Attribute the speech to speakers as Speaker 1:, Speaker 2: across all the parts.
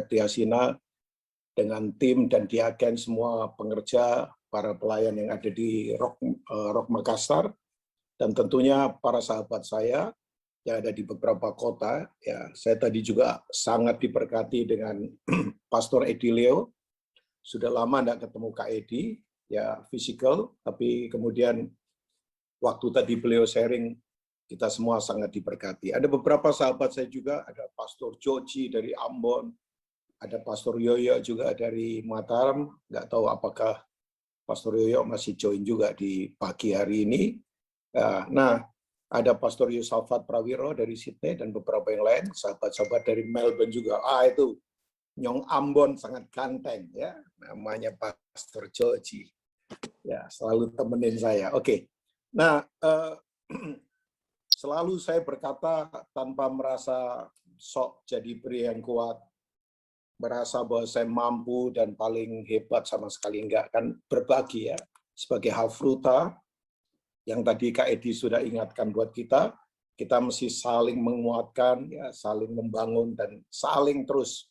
Speaker 1: Tiasina dengan tim dan diagen semua pengerja, para pelayan yang ada di Rock Makassar, dan tentunya para sahabat saya yang ada di beberapa kota. Ya, saya tadi juga sangat diberkati dengan Pastor Edi Leo. Sudah lama tidak ketemu Kak Edi, ya physical, tapi kemudian waktu tadi beliau sharing, kita semua sangat diberkati. Ada beberapa sahabat saya juga, ada Pastor Joji dari Ambon, ada Pastor Yoyo juga dari Mataram. Nggak tahu apakah Pastor Yoyo masih join juga di pagi hari ini. Nah, ada Pastor Yusafat Prawiro dari Sydney dan beberapa yang lain, sahabat-sahabat dari Melbourne juga. Itu Nyong Ambon sangat ganteng ya, namanya Pastor Joji. Ya, selalu temenin saya. Oke. Nah, selalu saya berkata tanpa merasa sok jadi pria yang kuat, merasa bahwa saya mampu dan paling hebat, sama sekali enggak, kan berbagi ya. Sebagai Hafruta, yang tadi Kak Edi sudah ingatkan buat kita mesti saling menguatkan, ya, saling membangun dan saling terus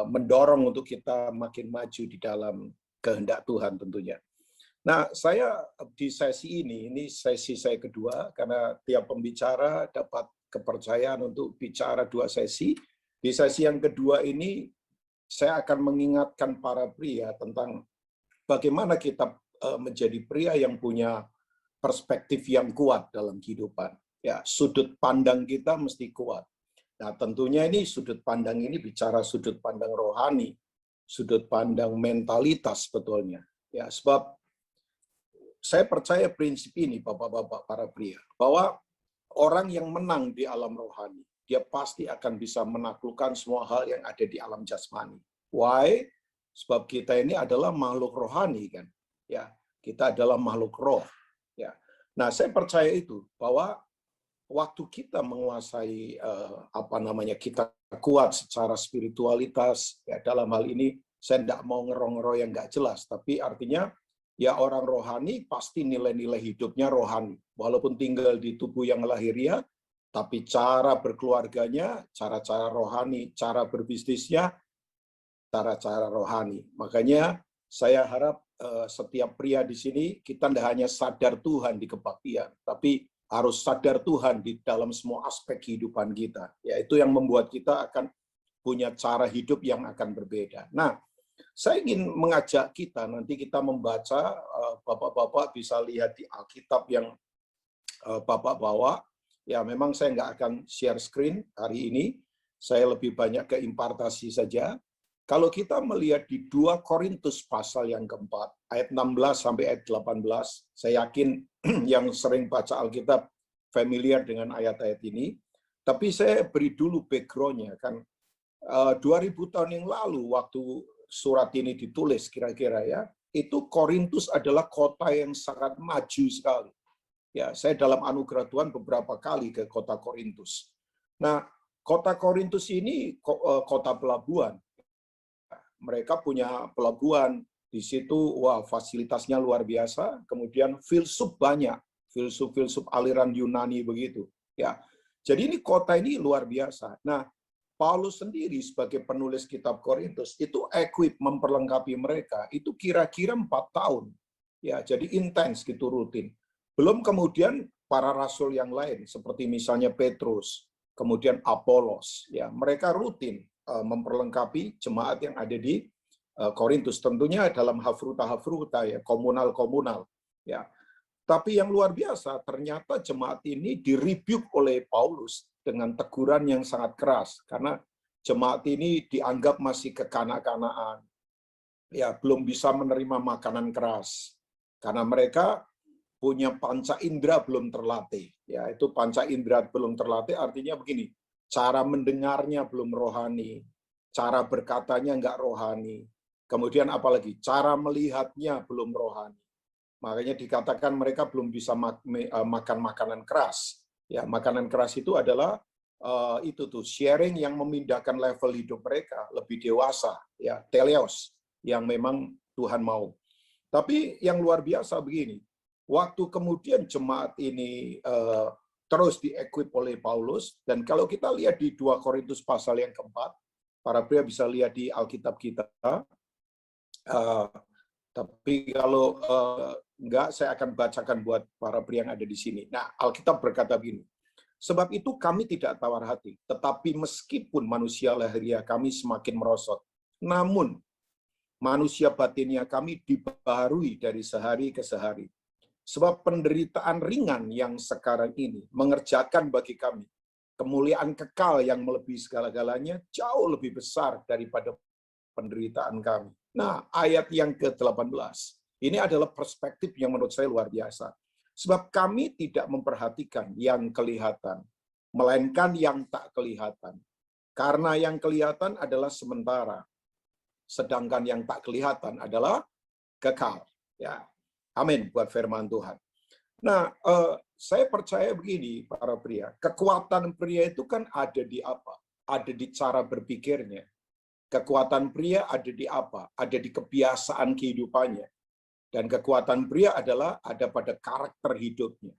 Speaker 1: mendorong untuk kita makin maju di dalam kehendak Tuhan tentunya. Nah, saya di sesi ini sesi saya kedua, karena tiap pembicara dapat kepercayaan untuk bicara 2 sesi. Di sesi yang kedua ini, saya akan mengingatkan para pria tentang bagaimana kita menjadi pria yang punya perspektif yang kuat dalam kehidupan. Ya, sudut pandang kita mesti kuat. Nah, tentunya ini sudut pandang ini bicara sudut pandang rohani, sudut pandang mentalitas sebetulnya. Ya, sebab saya percaya prinsip ini, Bapak-bapak para pria, bahwa orang yang menang di alam rohani, dia pasti akan bisa menaklukkan semua hal yang ada di alam jasmani. Why? Sebab kita ini adalah makhluk rohani kan. Ya, kita adalah makhluk roh. Ya. Nah, saya percaya itu bahwa waktu kita menguasai kita kuat secara spiritualitas, ya dalam hal ini saya tidak mau ngerong-ngerong yang nggak jelas, tapi artinya ya orang rohani pasti nilai-nilai hidupnya rohani, walaupun tinggal di tubuh yang lahiriah, tapi cara berkeluarganya, cara-cara rohani, cara berbisnisnya, cara-cara rohani. Makanya saya harap setiap pria di sini kita tidak hanya sadar Tuhan di kebaktian, tapi harus sadar Tuhan di dalam semua aspek kehidupan kita. Ya, itu yang membuat kita akan punya cara hidup yang akan berbeda. Nah, saya ingin mengajak kita, nanti kita membaca, Bapak-bapak bisa lihat di Alkitab yang Bapak bawa. Ya, memang saya nggak akan share screen hari ini, saya lebih banyak ke impartasi saja. Kalau kita melihat di 2 Korintus pasal yang keempat, ayat 16 sampai ayat 18, saya yakin yang sering baca Alkitab familiar dengan ayat-ayat ini. Tapi saya beri dulu background-nya. Kan 2000 tahun yang lalu waktu surat ini ditulis kira-kira ya, itu Korintus adalah kota yang sangat maju sekali. Ya, saya dalam anugerah Tuhan beberapa kali ke kota Korintus. Nah, kota Korintus ini kota pelabuhan. Mereka punya pelabuhan di situ, wah fasilitasnya luar biasa. Kemudian filsuf banyak, filsuf aliran Yunani begitu. Ya, jadi ini kota ini luar biasa. Nah, Paulus sendiri sebagai penulis kitab Korintus itu equip memperlengkapi mereka itu kira-kira 4 tahun. Ya, jadi intens gitu rutin. Belum kemudian para rasul yang lain seperti misalnya Petrus, kemudian Apolos. Ya, mereka rutin memperlengkapi jemaat yang ada di Korintus, tentunya dalam hafruta ya, komunal ya. Tapi yang luar biasa ternyata jemaat ini direbuke oleh Paulus dengan teguran yang sangat keras karena jemaat ini dianggap masih kekanak-kanaan, ya belum bisa menerima makanan keras karena mereka punya panca indera belum terlatih. Ya, itu panca indera belum terlatih artinya begini, cara mendengarnya belum rohani, cara berkatanya enggak rohani, kemudian apalagi cara melihatnya belum rohani. Makanya dikatakan mereka belum bisa makan makanan keras. Ya, makanan keras itu adalah itu tuh sharing yang memindahkan level hidup mereka lebih dewasa, ya teleos yang memang Tuhan mau. Tapi yang luar biasa begini, waktu kemudian jemaat ini terus di-equip oleh Paulus. Dan kalau kita lihat di 2 Korintus pasal yang keempat, para pria bisa lihat di Alkitab kita. Tapi kalau enggak, saya akan bacakan buat para pria yang ada di sini. Nah, Alkitab berkata begini, sebab itu kami tidak tawar hati, tetapi meskipun manusia lahiriah kami semakin merosot, namun manusia batinnya kami dibaharui dari sehari ke sehari. Sebab penderitaan ringan yang sekarang ini mengerjakan bagi kami kemuliaan kekal yang melebihi segala-galanya jauh lebih besar daripada penderitaan kami. Nah, ayat yang ke-18. Ini adalah perspektif yang menurut saya luar biasa. Sebab kami tidak memperhatikan yang kelihatan, melainkan yang tak kelihatan. Karena yang kelihatan adalah sementara, sedangkan yang tak kelihatan adalah kekal. Ya, amin buat firman Tuhan. Nah, saya percaya begini, para pria. Kekuatan pria itu kan ada di apa? Ada di cara berpikirnya. Kekuatan pria ada di apa? Ada di kebiasaan kehidupannya. Dan kekuatan pria adalah ada pada karakter hidupnya.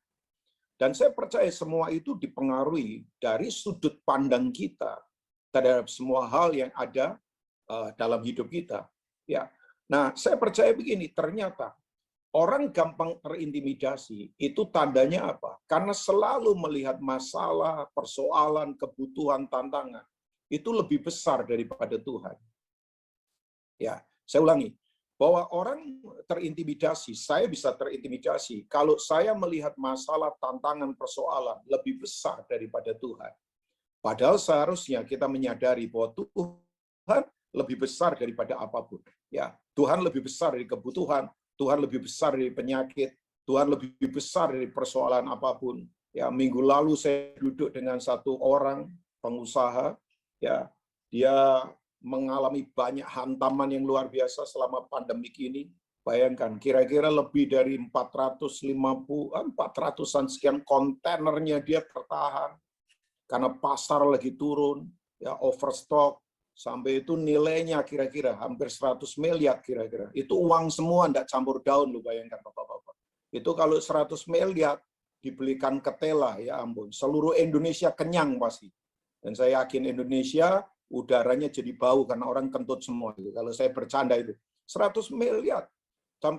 Speaker 1: Dan saya percaya semua itu dipengaruhi dari sudut pandang kita terhadap semua hal yang ada dalam hidup kita. Ya. Nah, saya percaya begini, ternyata orang gampang terintimidasi, itu tandanya apa? Karena selalu melihat masalah, persoalan, kebutuhan, tantangan. Itu lebih besar daripada Tuhan. Ya, saya ulangi, bahwa orang terintimidasi, saya bisa terintimidasi kalau saya melihat masalah, tantangan, persoalan lebih besar daripada Tuhan. Padahal seharusnya kita menyadari bahwa Tuhan lebih besar daripada apapun. Ya, Tuhan lebih besar dari kebutuhan, Tuhan lebih besar dari penyakit, Tuhan lebih besar dari persoalan apapun. Ya, minggu lalu saya duduk dengan satu orang pengusaha, ya, dia mengalami banyak hantaman yang luar biasa selama pandemi ini. Bayangkan, kira-kira lebih dari 450-an sekian kontainernya dia tertahan karena pasar lagi turun, ya overstock, sampai itu nilainya kira-kira hampir 100 miliar kira-kira. Itu uang semua, enggak campur daun, lu bayangkan Bapak-bapak. Itu kalau 100 miliar dibelikan ketela, ya ampun, seluruh Indonesia kenyang pasti. Dan saya yakin Indonesia udaranya jadi bau karena orang kentut semua. Kalau saya bercanda itu 100 miliar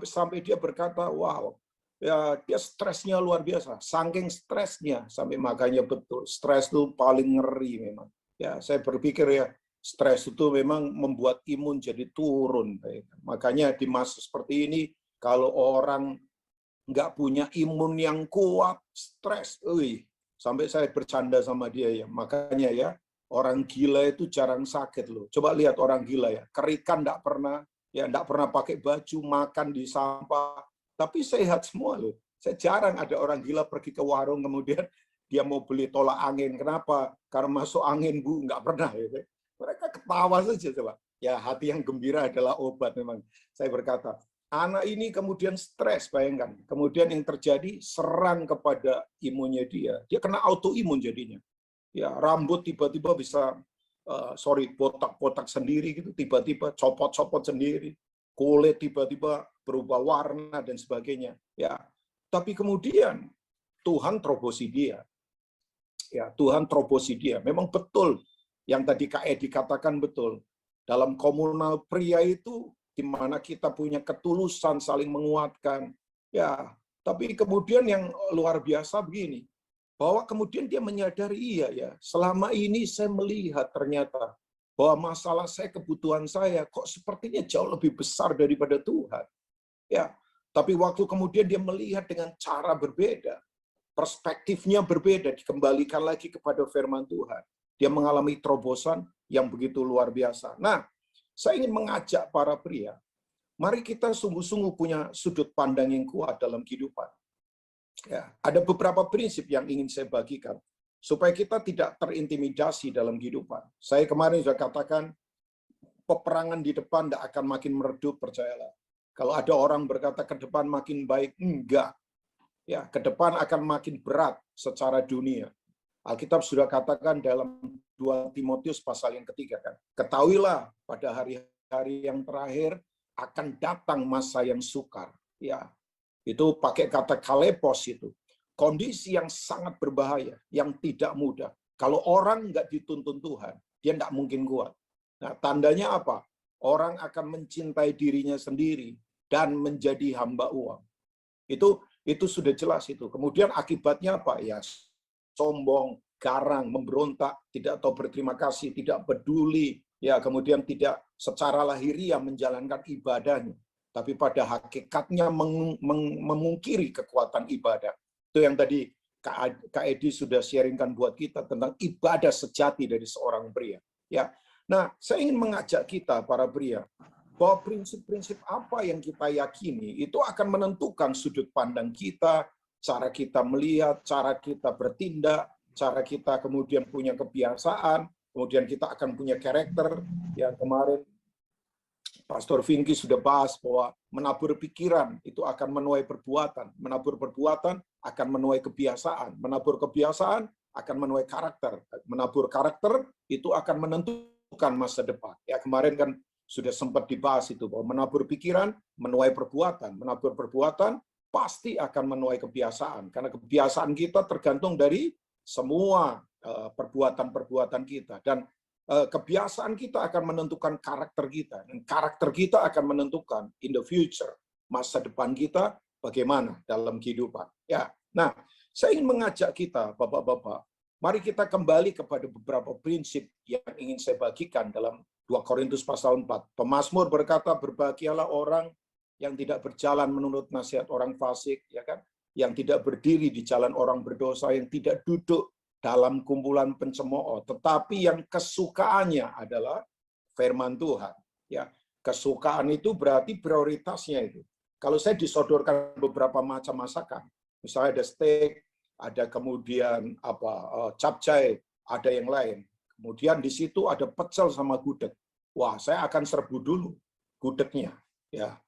Speaker 1: sampai dia berkata, wow, ya dia stresnya luar biasa. Saking stresnya sampai makanya betul stres itu paling ngeri memang. Ya saya berpikir ya stres itu memang membuat imun jadi turun. Makanya di masa seperti ini kalau orang nggak punya imun yang kuat, stres, sampai saya bercanda sama dia ya. Makanya ya, orang gila itu jarang sakit loh. Coba lihat orang gila ya, kerikan enggak pernah, ya enggak pernah pakai baju, makan di sampah, tapi sehat semua loh. Saya jarang ada orang gila pergi ke warung kemudian dia mau beli tolak angin. Kenapa? Karena masuk angin, Bu, enggak pernah ya. Mereka ketawa saja coba. Ya, hati yang gembira adalah obat memang. Saya berkata, anak ini kemudian stres, bayangkan. Kemudian yang terjadi serang kepada imunnya dia. Dia kena autoimun jadinya. Ya, rambut tiba-tiba bisa botak-botak sendiri gitu, tiba-tiba copot-copot sendiri. Kulit tiba-tiba berubah warna dan sebagainya. Ya. Tapi kemudian Tuhan terobosi dia. Ya, Tuhan terobosi dia. Memang betul yang tadi Kak Edi katakan betul. Dalam komunal pria itu di mana kita punya ketulusan saling menguatkan. Ya, tapi kemudian yang luar biasa begini, bahwa kemudian dia menyadari iya ya, selama ini saya melihat ternyata bahwa masalah saya, kebutuhan saya kok sepertinya jauh lebih besar daripada Tuhan. Ya, tapi waktu kemudian dia melihat dengan cara berbeda, perspektifnya berbeda, dikembalikan lagi kepada firman Tuhan. Dia mengalami terobosan yang begitu luar biasa. Nah, saya ingin mengajak para pria, mari kita sungguh-sungguh punya sudut pandang yang kuat dalam kehidupan. Ya, ada beberapa prinsip yang ingin saya bagikan supaya kita tidak terintimidasi dalam kehidupan. Saya kemarin sudah katakan peperangan di depan tidak akan makin meredup, percayalah. Kalau ada orang berkata ke depan makin baik, enggak. Ya, ke depan akan makin berat secara dunia. Alkitab sudah katakan dalam 2 Timotius pasal yang ketiga kan. Ketahuilah pada hari-hari yang terakhir akan datang masa yang sukar. Ya, itu pakai kata kalepos itu. kondisi yang sangat berbahaya, yang tidak mudah. Kalau orang nggak dituntun Tuhan, dia nggak mungkin kuat. Nah, tandanya apa? Orang akan mencintai dirinya sendiri dan menjadi hamba uang. Itu sudah jelas itu. Kemudian akibatnya apa? Ya, sombong, garang, memberontak, tidak tahu berterima kasih, tidak peduli, ya, kemudian tidak secara lahiriah menjalankan ibadahnya, tapi pada hakikatnya memungkiri kekuatan ibadah. Itu yang tadi Kak Edi sudah sharingkan buat kita tentang ibadah sejati dari seorang pria. Ya, nah saya ingin mengajak kita para pria bahwa prinsip-prinsip apa yang kita yakini itu akan menentukan sudut pandang kita, cara kita melihat, cara kita bertindak, cara kita kemudian punya kebiasaan, kemudian kita akan punya karakter. Yang kemarin Pastor Vinky sudah bahas bahwa menabur pikiran itu akan menuai perbuatan, menabur perbuatan akan menuai kebiasaan, menabur kebiasaan akan menuai karakter, menabur karakter itu akan menentukan masa depan. Ya, kemarin kan sudah sempat dibahas itu bahwa menabur pikiran menuai perbuatan, menabur perbuatan pasti akan menuai kebiasaan, karena kebiasaan kita tergantung dari semua perbuatan-perbuatan kita, dan kebiasaan kita akan menentukan karakter kita, dan karakter kita akan menentukan in the future masa depan kita bagaimana dalam kehidupan. Ya, nah saya ingin mengajak kita, bapak-bapak, mari kita kembali kepada beberapa prinsip yang ingin saya bagikan dalam 2 Korintus pasal 4. Pemazmur berkata, berbahagialah orang yang tidak berjalan menurut nasihat orang fasik, ya kan? Yang tidak berdiri di jalan orang berdosa, yang tidak duduk dalam kumpulan pencemooh, tetapi yang kesukaannya adalah firman Tuhan. Ya, kesukaan itu berarti prioritasnya itu. Kalau saya disodorkan beberapa macam masakan, misalnya ada steak, ada kemudian capcay, ada yang lain. Kemudian di situ ada pecel sama gudeg. Wah, saya akan serbu dulu gudegnya. Ya,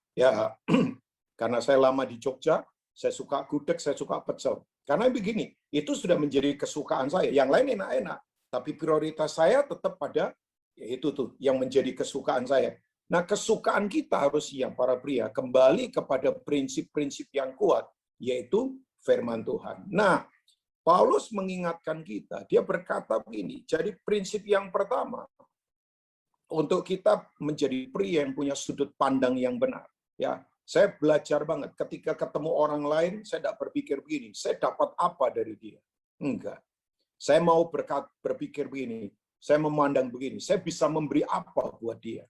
Speaker 1: karena saya lama di Jogja, saya suka gudeg, saya suka pecel. Karena begini, itu sudah menjadi kesukaan saya. Yang lain enak-enak, tapi prioritas saya tetap pada yaitu tuh yang menjadi kesukaan saya. Nah, kesukaan kita harus para pria kembali kepada prinsip-prinsip yang kuat, yaitu firman Tuhan. Nah, Paulus mengingatkan kita, dia berkata begini, jadi prinsip yang pertama untuk kita menjadi pria yang punya sudut pandang yang benar, ya. Saya belajar banget ketika ketemu orang lain, saya tidak berpikir begini, saya dapat apa dari dia? Enggak. Saya mau berpikir begini, saya memandang begini, saya bisa memberi apa buat dia?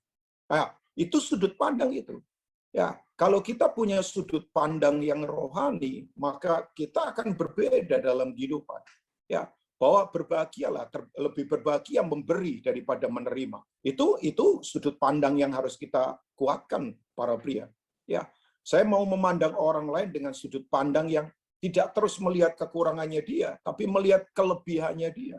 Speaker 1: Nah, itu sudut pandang itu. Ya, kalau kita punya sudut pandang yang rohani, maka kita akan berbeda dalam kehidupan. Ya, bahwa berbahagialah, lebih berbahagia memberi daripada menerima. Itu sudut pandang yang harus kita kuatkan para pria. Ya, saya mau memandang orang lain dengan sudut pandang yang tidak terus melihat kekurangannya dia, tapi melihat kelebihannya dia.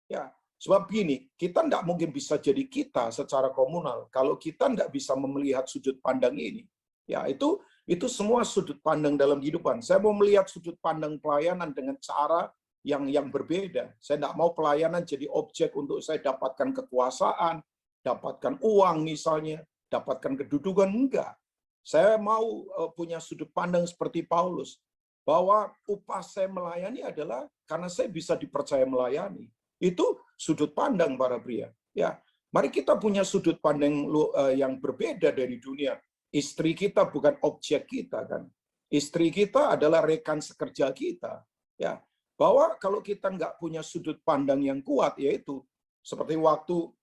Speaker 1: Ya, sebab gini, kita tidak mungkin bisa jadi kita secara komunal kalau kita tidak bisa melihat sudut pandang ini. Ya, itu semua sudut pandang dalam kehidupan. Saya mau melihat sudut pandang pelayanan dengan cara yang berbeda. Saya tidak mau pelayanan jadi objek untuk saya dapatkan kekuasaan, dapatkan uang misalnya, dapatkan kedudukan, enggak. Saya mau punya sudut pandang seperti Paulus, bahwa upah saya melayani adalah karena saya bisa dipercaya melayani. Itu sudut pandang para pria. Ya, mari kita punya sudut pandang yang berbeda dari dunia. Istri kita bukan objek kita, kan? Istri kita adalah rekan sekerja kita. Ya, bahwa kalau kita nggak punya sudut pandang yang kuat, yaitu seperti waktu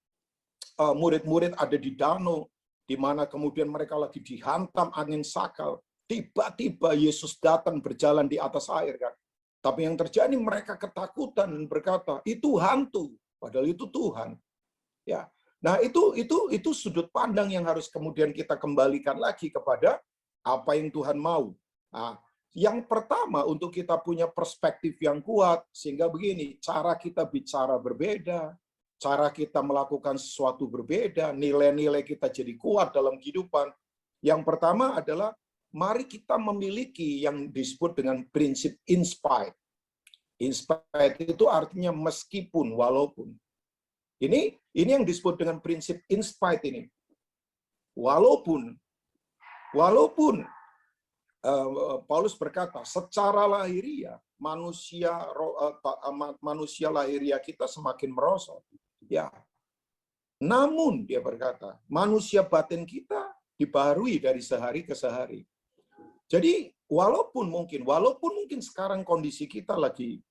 Speaker 1: murid-murid ada di danau, di mana kemudian mereka lagi dihantam angin sakal. Tiba-tiba Yesus datang berjalan di atas air, kan? Tapi yang terjadi mereka ketakutan dan berkata, itu hantu, padahal itu Tuhan. Ya. Nah, itu sudut pandang yang harus kemudian kita kembalikan lagi kepada apa yang Tuhan mau. Nah, yang pertama untuk kita punya perspektif yang kuat, sehingga begini, cara kita bicara berbeda, cara kita melakukan sesuatu berbeda, nilai-nilai kita jadi kuat dalam kehidupan. Yang pertama adalah mari kita memiliki yang disebut dengan prinsip inspired. Inspired itu artinya meskipun, walaupun. Ini yang disebut dengan prinsip inspired ini. Walaupun Paulus berkata, secara lahiriah manusia lahiriah kita semakin merosot. Ya, namun dia berkata, manusia batin kita dibaharui dari sehari ke sehari. Jadi walaupun mungkin sekarang kondisi kita lagi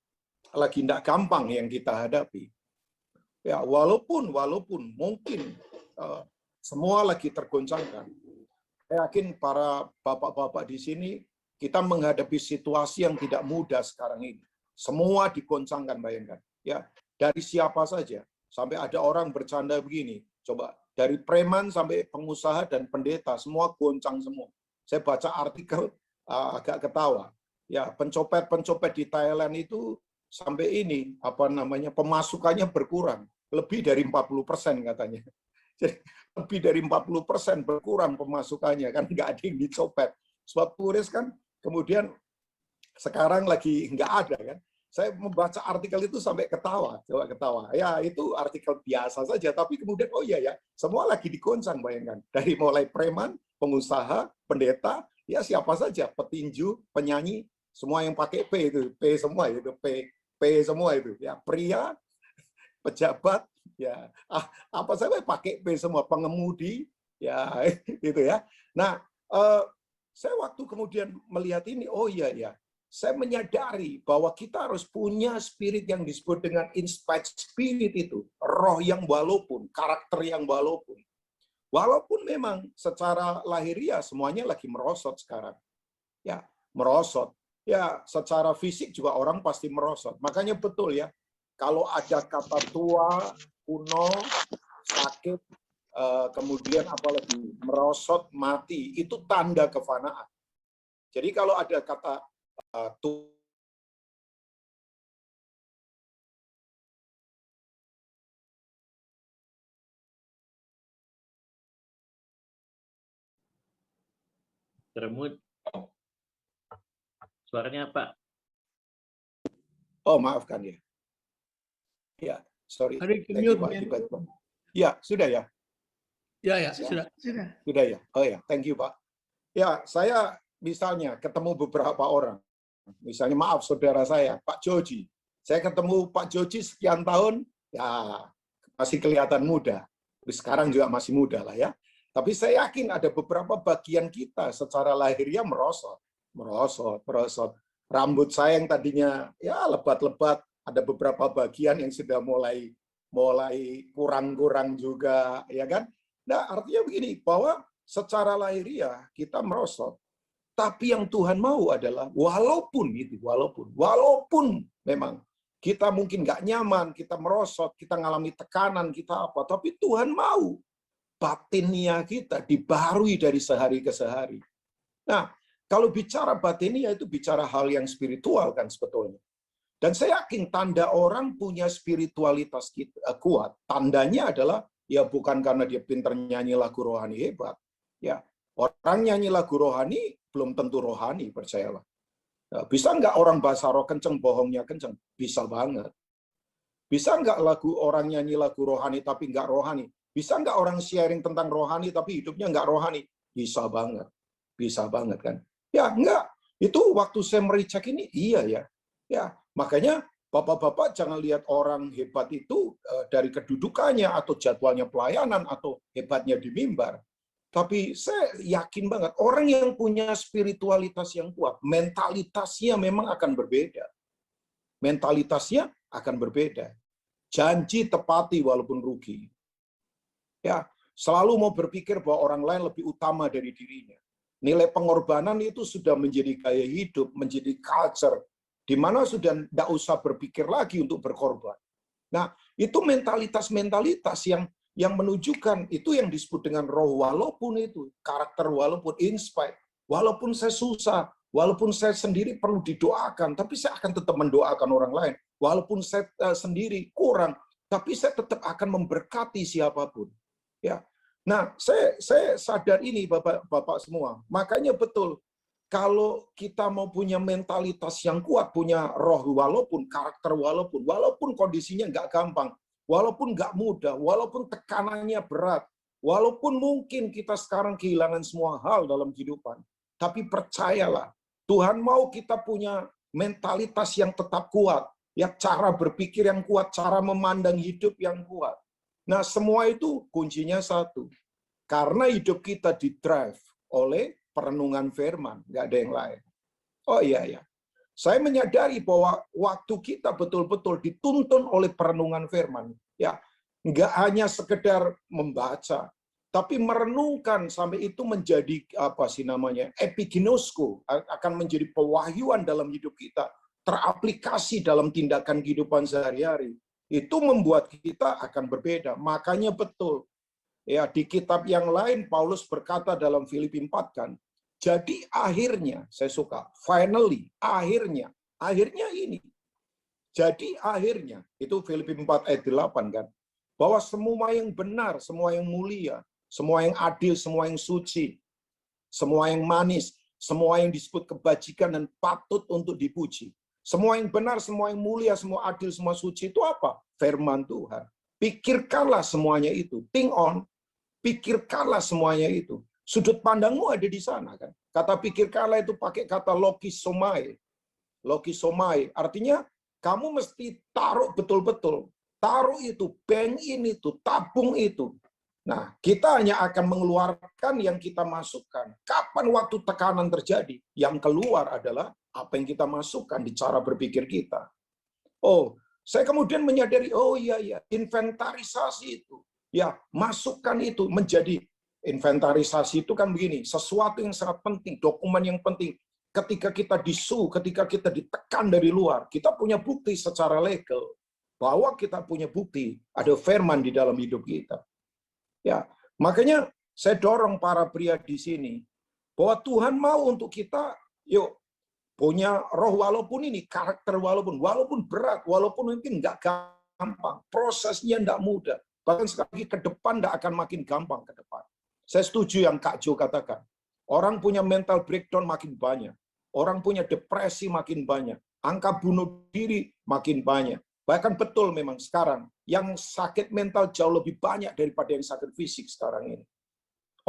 Speaker 1: tidak gampang yang kita hadapi. Ya, walaupun mungkin semua lagi tergoncangkan. Saya yakin para bapak-bapak di sini kita menghadapi situasi yang tidak mudah sekarang ini. Semua digoncangkan, bayangkan. Ya, dari siapa saja. Sampai ada orang bercanda begini. Coba, dari preman sampai pengusaha dan pendeta, semua goncang semua. Saya baca artikel agak ketawa. Ya, pencopet di Thailand itu sampai ini pemasukannya berkurang lebih dari 40% katanya. Jadi lebih dari 40% berkurang pemasukannya, kan nggak ada yang dicopet. Sebab turis kan kemudian sekarang lagi nggak ada kan. Saya membaca artikel itu sampai ketawa, coba ketawa. Ya itu artikel biasa saja, tapi kemudian oh iya ya, semua lagi digoncang, bayangkan. Dari mulai preman, pengusaha, pendeta, ya siapa saja, petinju, penyanyi, semua yang pakai P itu, P semua itu, P semua itu. Ya pria, pejabat, ya apa saja pakai P semua, pengemudi, ya gitu ya. Nah, saya waktu kemudian melihat ini, oh iya ya, saya menyadari bahwa kita harus punya spirit yang disebut dengan inspired spirit itu, roh yang walaupun, karakter yang walaupun memang secara lahiriah semuanya lagi merosot sekarang, ya merosot, ya secara fisik juga orang pasti merosot. Makanya betul ya, kalau ada kata tua, kuno, sakit, kemudian apalagi merosot, mati, itu tanda kefanaan. Jadi kalau ada kata tua,
Speaker 2: Termut. Suaranya apa?
Speaker 1: oh maafkan ya. Ya, sorry. Thank you, Pak. Ya, sudah ya.
Speaker 3: Ya, sudah.
Speaker 1: Sudah ya. Oh ya, thank you, Pak. Ya, saya misalnya ketemu beberapa orang. Misalnya maaf saudara saya, Pak Joji. Saya ketemu Pak Joji sekian tahun, ya masih kelihatan muda. Sekarang juga masih muda lah ya. Tapi saya yakin ada beberapa bagian kita secara lahiriah merosot. Rambut saya yang tadinya ya lebat-lebat, ada beberapa bagian yang sudah mulai kurang-kurang juga, ya kan? Nah, artinya begini, bahwa secara lahiriah kita merosot. Tapi yang Tuhan mau adalah walaupun memang kita mungkin nggak nyaman, kita merosot, kita ngalami tekanan, kita apa, tapi Tuhan mau batinia kita dibaharui dari sehari ke sehari. Nah, kalau bicara batinia itu bicara hal yang spiritual kan sebetulnya. Dan saya yakin tanda orang punya spiritualitas kuat, tandanya adalah ya bukan karena dia pintar nyanyi lagu rohani hebat. Ya, orang nyanyi lagu rohani belum tentu rohani, percayalah. Bisa nggak orang bahasa roh kenceng, bohongnya kenceng? Bisa banget. Bisa nggak orang nyanyi lagu rohani tapi nggak rohani? Bisa nggak orang sharing tentang rohani tapi hidupnya nggak rohani? Bisa banget. Bisa banget kan? Ya nggak. Itu waktu saya mericek ini, iya ya. Ya, makanya Bapak-bapak jangan lihat orang hebat itu dari kedudukannya atau jadwalnya pelayanan atau hebatnya di mimbar. Tapi saya yakin banget, orang yang punya spiritualitas yang kuat, mentalitasnya memang akan berbeda. Mentalitasnya akan berbeda. Janji tepati walaupun rugi. Ya, selalu mau berpikir bahwa orang lain lebih utama dari dirinya. Nilai pengorbanan itu sudah menjadi gaya hidup, menjadi culture, di mana sudah tidak usah berpikir lagi untuk berkorban. Nah, itu mentalitas-mentalitas yang menunjukkan itu yang disebut dengan roh walaupun itu, karakter walaupun inspired, walaupun saya susah, walaupun saya sendiri perlu didoakan, tapi saya akan tetap mendoakan orang lain. Walaupun saya sendiri kurang, tapi saya tetap akan memberkati siapapun. Ya. Nah, saya sadar ini Bapak-bapak semua. Makanya betul, kalau kita mau punya mentalitas yang kuat, punya roh walaupun, karakter walaupun kondisinya nggak gampang, walaupun nggak mudah, walaupun tekanannya berat, walaupun mungkin kita sekarang kehilangan semua hal dalam kehidupan, Tapi percayalah, Tuhan mau kita punya mentalitas yang tetap kuat, ya cara berpikir yang kuat, cara memandang hidup yang kuat. Nah, semua itu kuncinya satu. Karena hidup kita di-drive oleh perenungan firman, nggak ada yang lain. Oh iya, ya. Saya menyadari bahwa waktu kita betul-betul dituntun oleh perenungan firman. Ya, nggak hanya sekedar membaca, tapi merenungkan sampai itu menjadi apa sih namanya, epiginosko, akan menjadi pewahyuan dalam hidup kita, teraplikasi dalam tindakan kehidupan sehari-hari. Itu membuat kita akan berbeda. Makanya betul, ya di kitab yang lain Paulus berkata dalam Filipi 4 kan, jadi akhirnya, saya suka, finally, akhirnya ini. Jadi akhirnya, itu Filipi 4 ayat 8 kan, bahwa semua yang benar, semua yang mulia, semua yang adil, semua yang suci, semua yang manis, semua yang disebut kebajikan dan patut untuk dipuji. Semua yang benar, semua yang mulia, semua adil, semua suci itu apa? Firman Tuhan. Pikirkanlah semuanya itu. Think on, pikirkanlah semuanya itu. Sudut pandangmu ada di sana kan. Kata pikirkanlah itu pakai kata lokisomai. Lokisomai artinya kamu mesti taruh betul-betul. Taruh itu, bank ini itu, tabung itu. Nah, kita hanya akan mengeluarkan yang kita masukkan. Kapan waktu tekanan terjadi? Yang keluar adalah apa yang kita masukkan di cara berpikir kita. Oh, saya kemudian menyadari, oh iya, inventarisasi itu. Ya, masukkan itu menjadi inventarisasi itu kan begini, sesuatu yang sangat penting, dokumen yang penting. Ketika kita disu, ketika kita ditekan dari luar, kita punya bukti secara legal bahwa kita punya bukti, ada firman di dalam hidup kita. Ya, makanya saya dorong para pria di sini bahwa Tuhan mau untuk kita, yuk punya roh walaupun ini karakter walaupun berat, walaupun mungkin nggak gampang, prosesnya nggak mudah, bahkan sekali ke depan nggak akan makin gampang ke depan. Saya setuju yang Kak Jo katakan. Orang punya mental breakdown makin banyak. Orang punya depresi makin banyak. Angka bunuh diri makin banyak. Bahkan betul memang sekarang, yang sakit mental jauh lebih banyak daripada yang sakit fisik sekarang ini.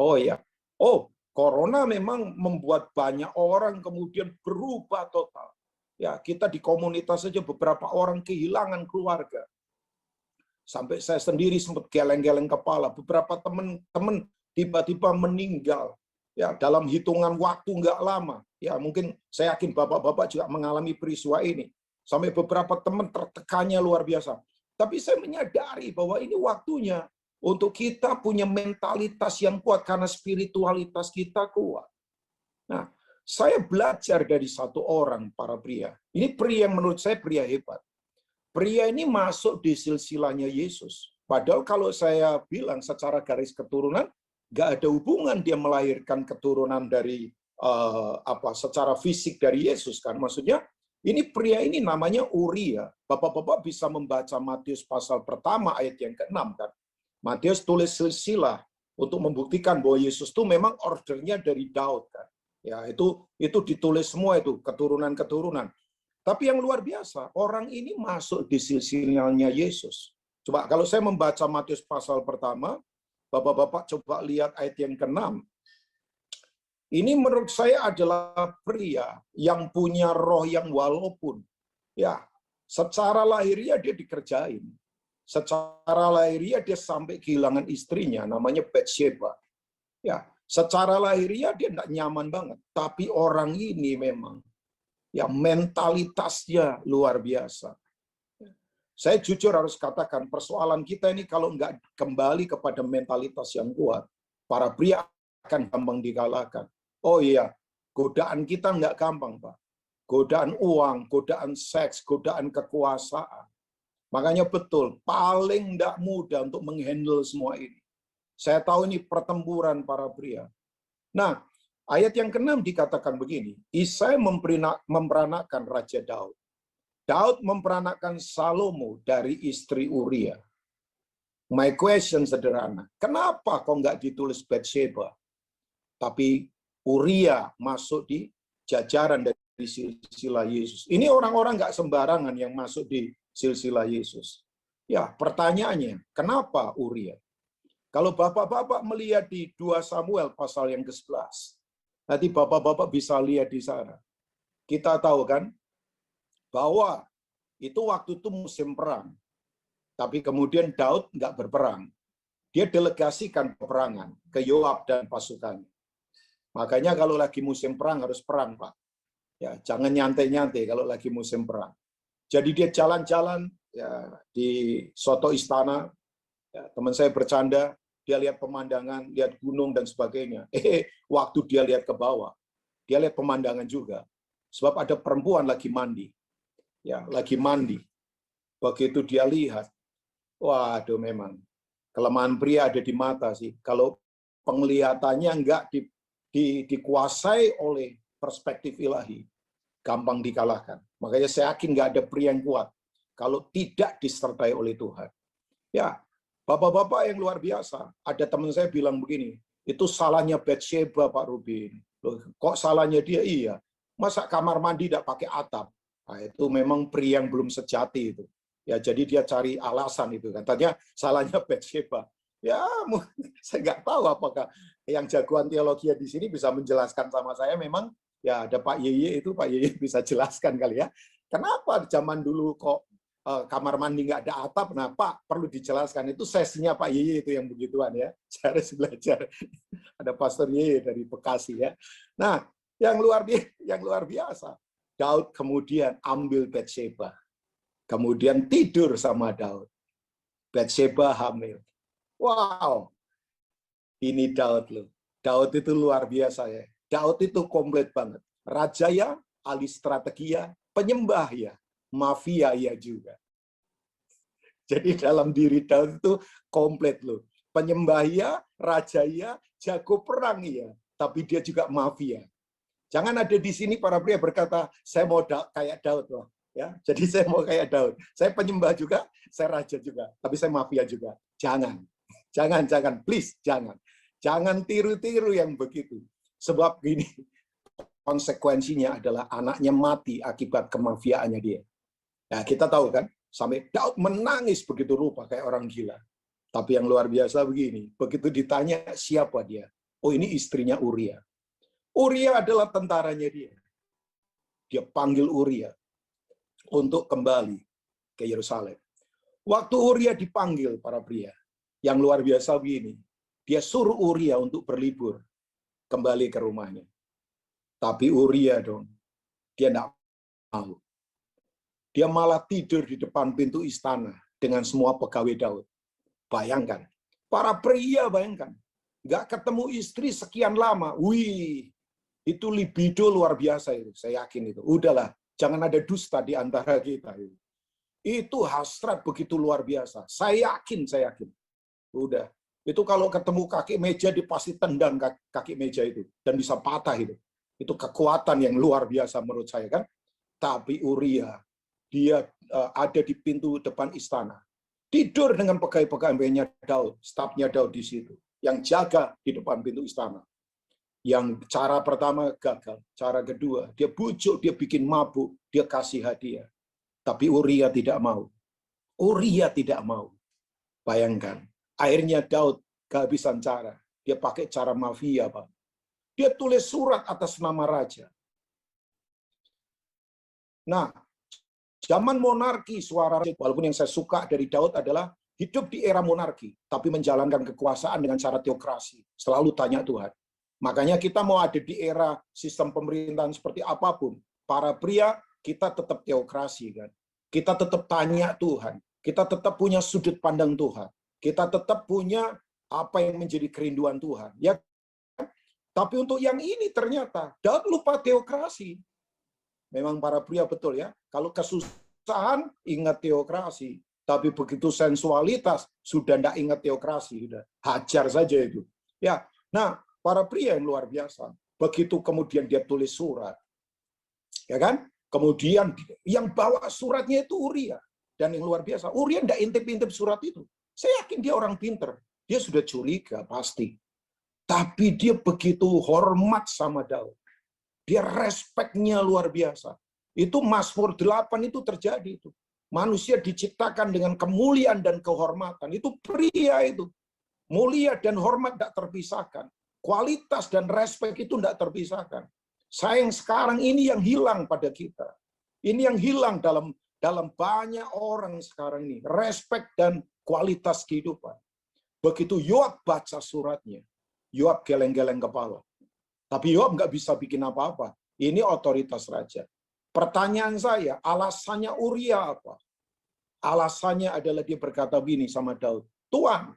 Speaker 1: Oh ya. Oh, corona memang membuat banyak orang kemudian berubah total. Ya, kita di komunitas saja beberapa orang kehilangan keluarga. Sampai saya sendiri sempat geleng-geleng kepala. Beberapa teman-teman tiba-tiba meninggal ya dalam hitungan waktu nggak lama. Ya mungkin saya yakin bapak-bapak juga mengalami peristiwa ini. Sampai beberapa teman tertekannya luar biasa. Tapi saya menyadari bahwa ini waktunya untuk kita punya mentalitas yang kuat karena spiritualitas kita kuat. Nah, saya belajar dari satu orang para pria. Ini pria yang menurut saya pria hebat. Pria ini masuk di silsilahnya Yesus. Padahal kalau saya bilang secara garis keturunan, nggak ada hubungan dia melahirkan keturunan dari secara fisik dari Yesus kan. Maksudnya ini pria ini namanya Uria. Bapak-bapak bisa membaca Matius pasal pertama ayat yang ke-6 kan. Matius tulis silsilah untuk membuktikan bahwa Yesus itu memang ordernya dari Daud kan. Ya, itu ditulis semua itu keturunan-keturunan. Tapi yang luar biasa, orang ini masuk di silsilahnya Yesus. Coba kalau saya membaca Matius pasal pertama, Bapak-bapak coba lihat ayat yang ke-6. Ini menurut saya adalah pria yang punya roh yang walaupun ya secara lahiriah dia dikerjain. Secara lahiriah dia sampai kehilangan istrinya namanya Batsheba. Ya, secara lahiriah dia tidak nyaman banget, tapi orang ini memang ya mentalitasnya luar biasa. Saya jujur harus katakan, persoalan kita ini kalau nggak kembali kepada mentalitas yang kuat, para pria akan gampang dikalahkan. Oh iya, godaan kita nggak gampang, Pak. Godaan uang, godaan seks, godaan kekuasaan. Makanya betul, paling nggak mudah untuk menghandle semua ini. Saya tahu ini pertempuran para pria. Nah, ayat yang ke-6 dikatakan begini, Isai memperanakan Raja Daud. Daud memperanakan Salomo dari istri Uria. My question sederhana, kenapa kok nggak ditulis Batsheba? Tapi Uria masuk di jajaran dari silsilah Yesus. Ini orang-orang nggak sembarangan yang masuk di silsilah Yesus. Ya, pertanyaannya, kenapa Uria? Kalau bapak-bapak melihat di 2 Samuel pasal yang ke-11, Nanti bapak-bapak bisa lihat di sana. Kita tahu kan bahwa itu waktu itu musim perang. Tapi kemudian Daud nggak berperang. Dia delegasikan peperangan ke Yoab dan pasukannya. Makanya kalau lagi musim perang harus perang, Pak. Ya, jangan nyantai-nyantai kalau lagi musim perang. Jadi dia jalan-jalan ya, di soto istana. Ya, teman saya bercanda, dia lihat pemandangan, lihat gunung dan sebagainya. Waktu dia lihat ke bawah, dia lihat pemandangan juga. Sebab ada perempuan lagi mandi. Ya, lagi mandi. Begitu dia lihat, waduh memang kelemahan pria ada di mata sih. Kalau penglihatannya enggak dikuasai oleh perspektif ilahi, gampang dikalahkan. Makanya saya yakin enggak ada pria yang kuat kalau tidak disertai oleh Tuhan. Ya, bapak-bapak yang luar biasa. Ada teman saya bilang begini, itu salahnya Bathsheba, Pak Rubin. Loh, kok salahnya dia? Iya. Masa kamar mandi tidak pakai atap? Nah, itu memang pria yang belum sejati itu. Ya, jadi dia cari alasan itu. Katanya salahnya Bathsheba. Ya, saya nggak tahu apakah yang jagoan teologi di sini bisa menjelaskan sama saya. Memang ya ada Pak Yeye itu, Pak Yeye bisa jelaskan kali ya. Kenapa zaman dulu kok kamar mandi nggak ada atap? Nah, Pak, perlu dijelaskan. Itu sesinya Pak Yeye itu yang begituan ya. Saya harus belajar. Ada Pastor Yeye dari Bekasi ya. Nah, yang luar biasa. Daud kemudian ambil Bathsheba. Kemudian tidur sama Daud. Bathsheba hamil. Wow. Ini Daud loh. Daud itu luar biasa ya. Daud itu komplit banget. Raja ya, ahli strategi ya, penyembah ya, mafia ya juga. Jadi dalam diri Daud itu komplit loh. Penyembah ya, raja ya, jago perang ya, tapi dia juga mafia. Jangan ada di sini para pria berkata, saya mau kayak Daud loh. Ya, jadi saya mau kayak Daud. Saya penyembah juga, saya raja juga, tapi saya mafia juga. Jangan, jangan, please, jangan. Jangan tiru-tiru yang begitu. Sebab gini, konsekuensinya adalah anaknya mati akibat kemafiaannya dia. Nah, kita tahu kan, sampai Daud menangis begitu rupa kayak orang gila. Tapi yang luar biasa begini, begitu ditanya siapa dia? Oh, ini istrinya Uria. Uria adalah tentaranya dia. Dia panggil Uria untuk kembali ke Yerusalem. Waktu Uria dipanggil para pria, yang luar biasa begini, dia suruh Uria untuk berlibur kembali ke rumahnya. Tapi Uria dong, dia tidak mau. Dia malah tidur di depan pintu istana dengan semua pegawai Daud. Bayangkan, para pria bayangkan, nggak ketemu istri sekian lama. Wih, itu libido luar biasa itu. Saya yakin itu. Udahlah, jangan ada dusta di antara kita. Itu hasrat begitu luar biasa. Saya yakin. Udah. Itu kalau ketemu kaki meja, dia pasti tendang kaki meja itu. Dan bisa patah itu. Itu kekuatan yang luar biasa menurut saya kan. Tapi Uria, dia ada di pintu depan istana. Tidur dengan pegawai-pegawainya Daud, stafnya Daud di situ. Yang jaga di depan pintu istana. Yang cara pertama gagal. Cara kedua, dia bujuk, dia bikin mabuk, dia kasih hadiah. Tapi Uria tidak mau. Uria tidak mau. Bayangkan. Akhirnya Daud kehabisan cara. Dia pakai cara mafia, Pak. Dia tulis surat atas nama raja. Nah, zaman monarki, suara walaupun yang saya suka dari Daud adalah hidup di era monarki, tapi menjalankan kekuasaan dengan cara teokrasi. Selalu tanya Tuhan. Makanya kita mau ada di era sistem pemerintahan seperti apapun, para pria kita tetap teokrasi kan. Kita tetap tanya Tuhan. Kita tetap punya sudut pandang Tuhan. Kita tetap punya apa yang menjadi kerinduan Tuhan. Ya. Tapi untuk yang ini ternyata Daud lupa teokrasi. Memang para pria betul ya. Kalau kesusahan ingat teokrasi, tapi begitu sensualitas sudah tidak ingat teokrasi, sudah hajar saja itu. Ya, nah para pria yang luar biasa. Begitu kemudian dia tulis surat, ya kan? Kemudian yang bawa suratnya itu Uria dan yang luar biasa. Uria tidak intip-intip surat itu. Saya yakin dia orang pinter. Dia sudah curiga pasti. Tapi dia begitu hormat sama Daud. Dia respeknya luar biasa. Itu Mazmur 8 itu terjadi itu. Manusia diciptakan dengan kemuliaan dan kehormatan. Itu pria itu. Mulia dan hormat tidak terpisahkan. kualitas dan respek itu tidak terpisahkan. Sayang sekarang ini yang hilang pada kita. Ini yang hilang dalam banyak orang sekarang ini. Respek dan kualitas kehidupan. Begitu Yoab baca suratnya, Yoab geleng-geleng kepala. Tapi Yoab nggak bisa bikin apa-apa. Ini otoritas raja. Pertanyaan saya, alasannya Uria apa? Alasannya adalah dia berkata begini sama Daud, Tuhan,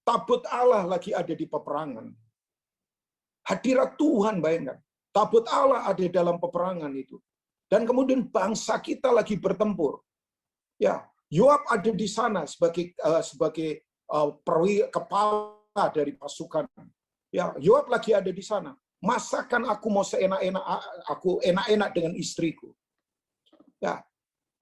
Speaker 1: tabut Allah lagi ada di peperangan. Hadirat Tuhan, bayangkan. Tabut Allah ada dalam peperangan itu. Dan kemudian bangsa kita lagi bertempur. Ya, Yoab ada di sana sebagai kepala dari pasukan. Ya, Yoab lagi ada di sana. Masakan aku mau enak-enak dengan istriku. Ya,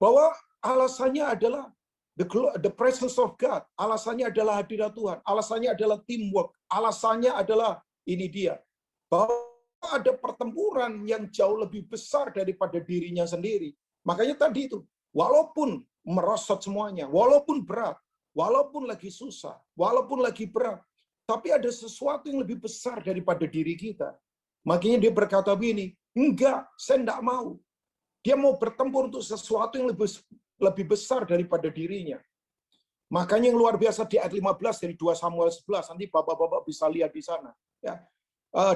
Speaker 1: bahwa alasannya adalah the presence of God. Alasannya adalah hadirat Tuhan. Alasannya adalah teamwork. Alasannya adalah ini dia. Bahwa ada pertempuran yang jauh lebih besar daripada dirinya sendiri. Makanya tadi itu, walaupun merosot semuanya, walaupun berat, walaupun lagi susah, walaupun lagi berat, tapi ada sesuatu yang lebih besar daripada diri kita. Makanya dia berkata begini, enggak, saya enggak mau. Dia mau bertempur untuk sesuatu yang lebih besar daripada dirinya. Makanya yang luar biasa di ayat 15 dari 2 Samuel 11, nanti bapak-bapak bisa lihat di sana. Ya.